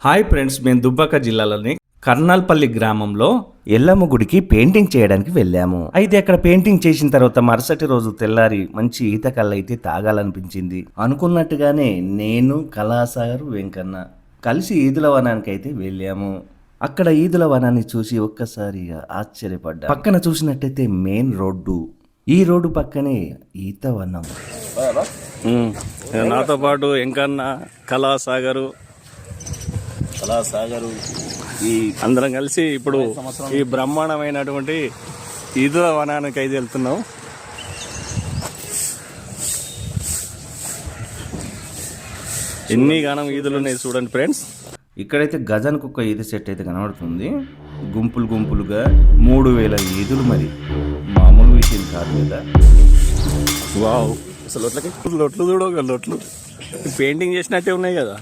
Hi friends, మేము దుబ్బాక జిల్లాలోని కర్నాల్పల్లి గ్రామంలో ఎల్లమ్మ గుడికి పెయింటింగ్ చేయడానికి వెళ్ళాము. అయితే అక్కడ పెయింటింగ్ చేసిన తర్వాత మరుసటి రోజు తెల్లారి మంచి ఈత కళ్ళు అయితే తాగాలనిపించింది. అనుకున్నట్టుగానే నేను, కళాసాగర్, వెంకన్న కలిసి ఈదుల వనానికి అయితే వెళ్ళాము. అక్కడ ఈదుల వనాన్ని చూసి ఒక్కసారిగా ఆశ్చర్యపడ్డా. పక్కన చూసినట్టయితే మెయిన్ రోడ్డు, ఈ రోడ్డు పక్కనే ఈత వనం. నాతో పాటు వెంకన్న, కళాసాగరు ఈ అందరం కలిసి ఇప్పుడు ఈ బ్రహ్మాండమైనటువంటి ఈదుల వనానికి అయితే వెళ్తున్నాం. ఎన్ని గానం ఈదులు ఉన్నాయి చూడండి ఫ్రెండ్స్. ఇక్కడైతే గజానికి ఒక ఈత సెట్ అయితే కనబడుతుంది. గుంపులు గుంపులుగా 3000 ఈదులు, మరి మామూలు విషయం కాదు కదా. వావ్, అసలు లొట్లు చూడవు, లొట్లు పెయింటింగ్ చేసినట్టే ఉన్నాయి కదా.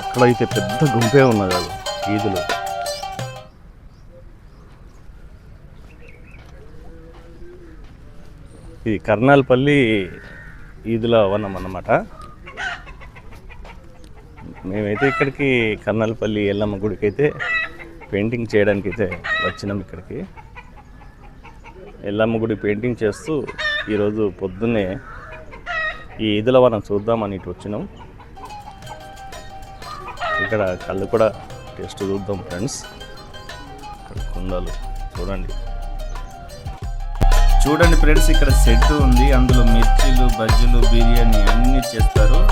అక్కడైతే పెద్ద గుంపే ఉన్నది అది ఈదులు. ఇది కర్నాల్పల్లి ఈదుల వనం అన్నమాట. మేమైతే ఇక్కడికి కర్నాల్పల్లి ఎల్లమ్మ గుడికి అయితే పెయింటింగ్ చేయడానికి అయితే వచ్చినాం. ఇక్కడికి ఎల్లమ్మ గుడి పెయింటింగ్ చేస్తూ ఈరోజు పొద్దున్నే ఈ ఈదుల వనం చూద్దామని ఇటు వచ్చినాం. ఇక్కడ కళ్ళు కూడా టేస్ట్ చూద్దాం ఫ్రెండ్స్. ఇక్కడ కుండలు చూడండి ఫ్రెండ్స్, ఇక్కడ సెట్ ఉంది. అందులో మిర్చీలు, బజ్జీలు, బిర్యానీ అన్నీ చేస్తారు.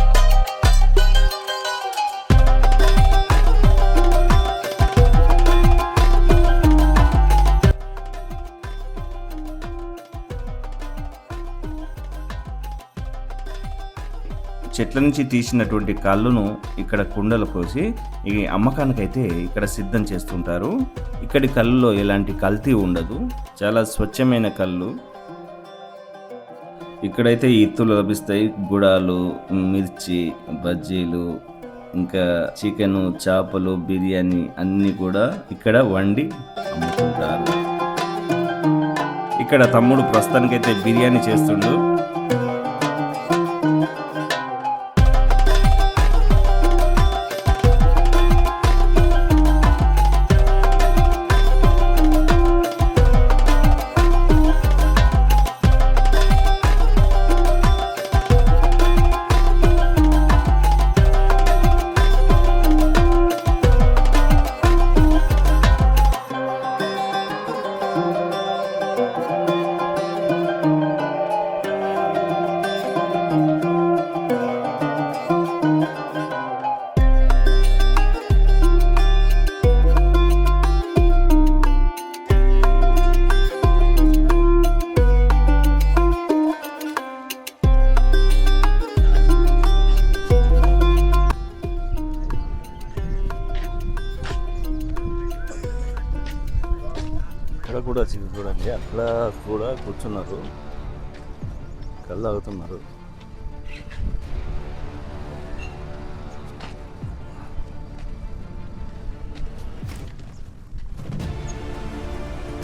చెట్ల నుంచి తీసినటువంటి కళ్ళును ఇక్కడ కుండలు కోసి ఈ అమ్మకానికైతే ఇక్కడ సిద్ధం చేస్తుంటారు. ఇక్కడి కళ్ళులో ఎలాంటి కల్తీ ఉండదు, చాలా స్వచ్ఛమైన కళ్ళు. ఇక్కడైతే ఇత్తులు లభిస్తాయి. గుడాలు, మిర్చి, బజ్జీలు, ఇంకా చికెను, చేపలు, బిర్యానీ అన్నీ కూడా ఇక్కడ వండి అమ్ముతుంటారు. ఇక్కడ తమ్ముడు ప్రస్తుతానికైతే బిర్యానీ చేస్తుండు. అక్కడ కూడా చూడండి, అట్లా కూడా కూర్చున్నారు, కళ్ళు అవుతున్నారు.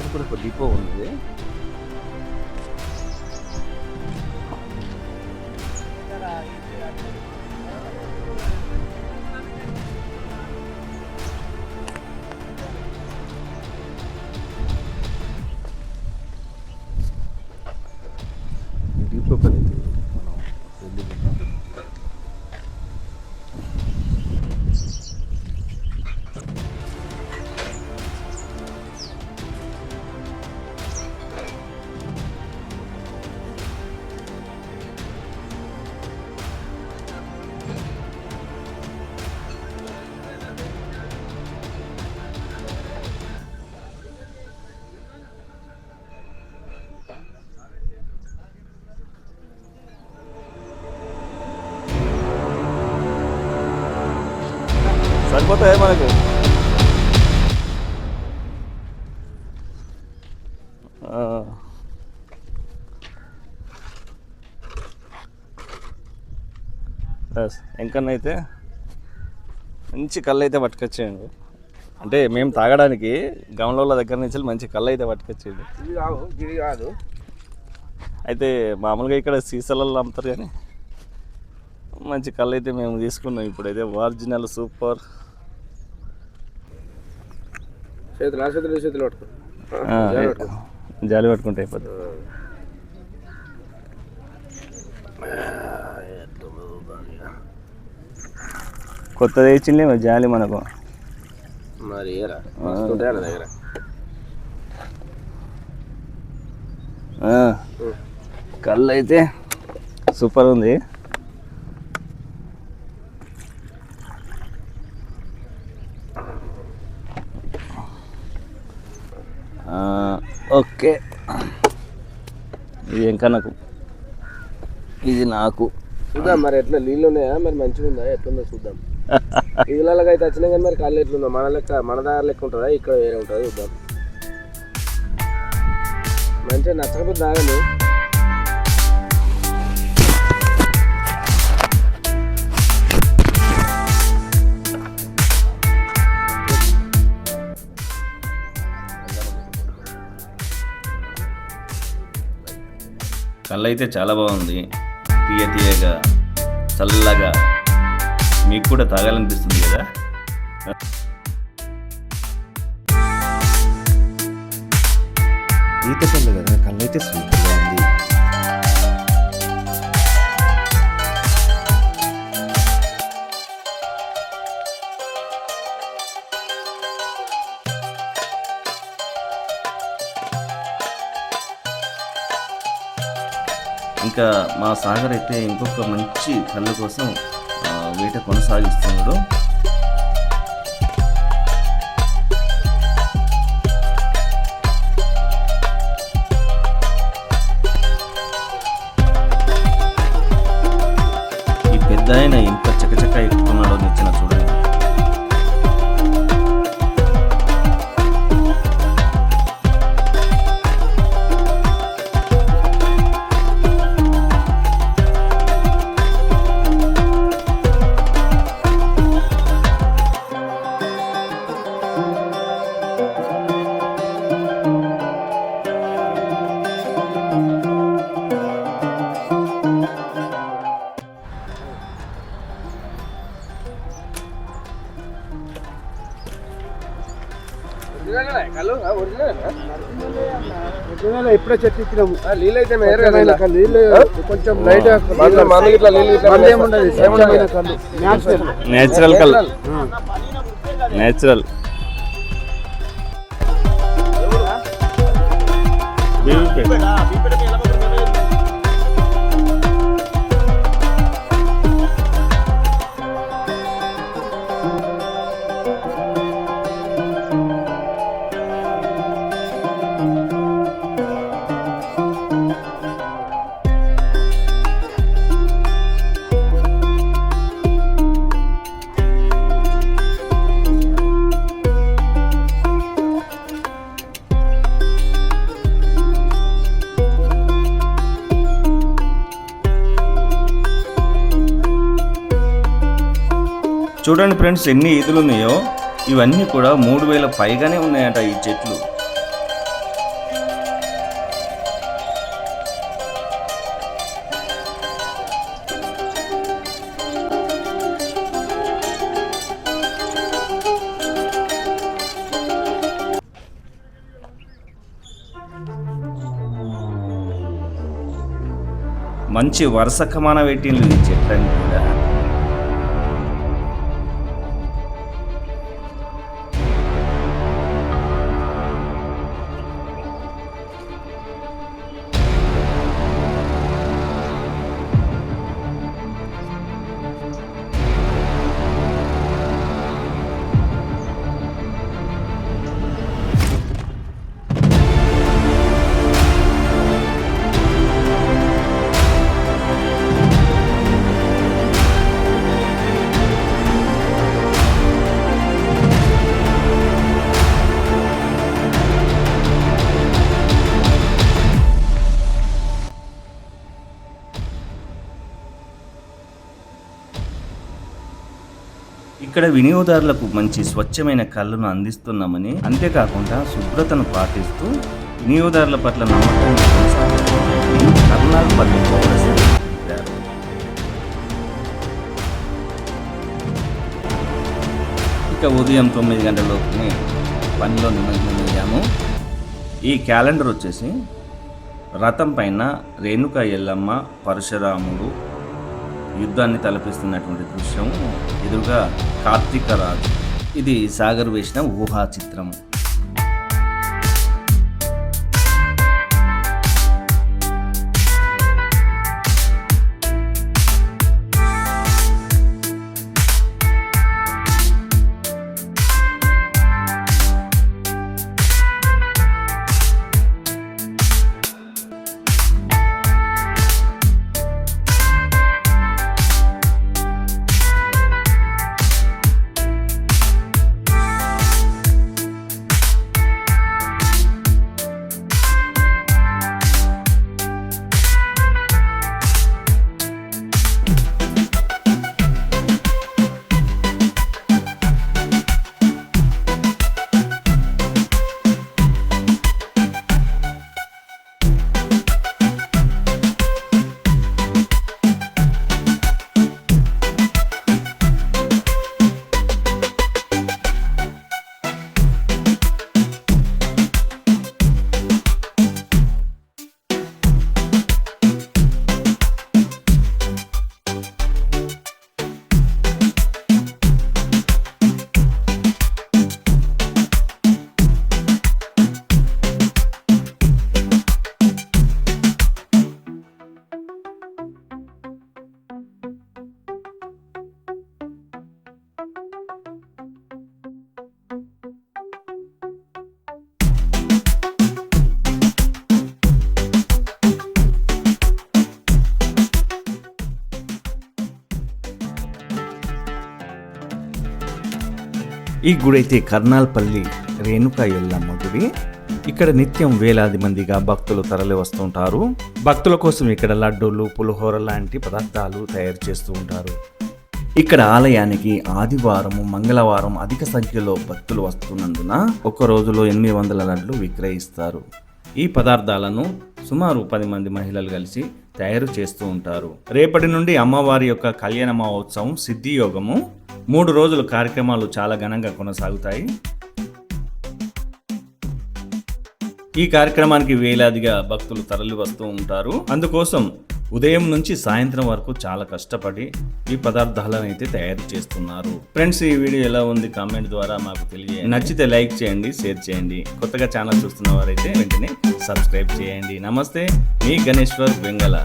ఇక్కడ ఒక డిపో ఉంది. సరిపోతాయి మనకు. ఇంకన్నా అయితే మంచి కళ్ళు అయితే పట్టుకొచ్చేయండి. అంటే మేము తాగడానికి గమల దగ్గర నుంచి మంచి కళ్ళు అయితే పట్టుకొచ్చేయండి. ఇది కాదు అయితే మామూలుగా ఇక్కడ సీసాలలో అమ్ముతారు కానీ మంచి కళ్ళు అయితే మేము తీసుకున్నాం. ఇప్పుడైతే ఒరిజినల్ సూపర్. జాలి పట్టుకుంటే అయిపోతుంది. కొత్తది ఇచ్చింది జాలి మనకు. మరి దగ్గర కళ్ళు అయితే సూపర్ ఉంది. ఓకే, ఇది ఇంకా నాకు, ఇది నాకు చూద్దాం మరి ఎట్లా నీళ్ళు ఉన్నాయా, మరి మంచిగా ఉందా ఎట్లుందో చూద్దాం. ఇళ్ళకి అయితే వచ్చినా కానీ మరి కళ్ళు ఎట్లుందో, మన లెక్క మన దగ్గర లెక్క ఉంటుందా ఇక్కడ వేరే ఉంటుందా చూద్దాం. మంచిగా నచ్చకపోతే తాగను. కళ్ళు అయితే చాలా బాగుంది, తీయగా చల్లగా. మీకు కూడా తాగాలనిపిస్తుంది కదా. ఈత కళ్ళు కదా, కళ్ళు అయితే సూపర్గా ఉంది. ఇంకా మా సాగర్ అయితే ఇంకొక మంచి కళ్ళు కోసం వేట కొనసాగిస్తున్నాడు. ఈ పెద్ద ఆయన ఎంత చకచక ఎక్కుతున్నాడో నిచ్చిన చూడండి. ఇప్పుడే చెట్టు ఇచ్చినాము. నీళ్ళు అయితే నీళ్ళు కొంచెం లైట్ నేచురల్ కళ్ళు, నేచురల్. చూడండి ఫ్రెండ్స్, ఎన్ని ఈదులు ఉన్నాయో. ఇవన్నీ కూడా 3000 పైగానే ఉన్నాయట ఈ చెట్లు. మంచి వరుస కమాన పెట్టిండ్రు ఈ చెట్లన్నీ కూడా. ఇక్కడ వినియోగదారులకు మంచి స్వచ్ఛమైన కళ్ళను అందిస్తున్నామని, అంతేకాకుండా శుభ్రతను పాటిస్తూ వినియోగదారుల పట్ల నమ్మకాన్ని కొనసాగిస్తున్నామని కర్నాల్పల్లి పౌరసభ తెలిపారు. ఇక ఉదయం 9 గంటలలోపునే పనిలో నిమగ్నమయ్యాము. ఈ క్యాలెండర్ వచ్చేసి రథం పైన రేణుకా ఎల్లమ్మ పరశురాముడు యుద్ధాన్ని తలపిస్తున్నటువంటి దృశ్యం, ఎదురుగా కార్తీక రాజు. ఇది సాగర్ వేసిన ఊహా చిత్రం. ఈ గుడి అయితే కర్నాల్పల్లి రేణుకా ఎల్లమ్మ గుడి. ఇక్కడ నిత్యం వేలాది మందిగా భక్తులు తరలి వస్తుంటారు. భక్తుల కోసం ఇక్కడ లడ్డూలు, పులిహోర లాంటి పదార్థాలు తయారు చేస్తూ ఉంటారు. ఇక్కడ ఆలయానికి ఆదివారం, మంగళవారం అధిక సంఖ్యలో భక్తులు వస్తున్నందున ఒక్క రోజులో 800 లడ్లు విక్రయిస్తారు. ఈ పదార్థాలను సుమారు 10 మంది మహిళలు కలిసి తయారు చేస్తూ ఉంటారు. రేపటి నుండి అమ్మవారి యొక్క కళ్యాణ మహోత్సవం సిద్ధియోగము 3 రోజుల కార్యక్రమాలు చాలా ఘనంగా కొనసాగుతాయి. ఈ కార్యక్రమానికి వేలాదిగా భక్తులు తరలి వస్తూ ఉంటారు. అందుకోసం ఉదయం నుంచి సాయంత్రం వరకు చాలా కష్టపడి ఈ పదార్థాలను అయితే తయారు చేస్తున్నారు. ఫ్రెండ్స్, ఈ వీడియో ఎలా ఉంది కామెంట్ ద్వారా మాకు తెలియజేయండి. నచ్చితే లైక్ చేయండి, షేర్ చేయండి. కొత్తగా ఛానల్ చూస్తున్న వారైతే వెంటనే సబ్స్క్రైబ్ చేయండి. నమస్తే, మీ గణేశ్వర్ బెంగళ.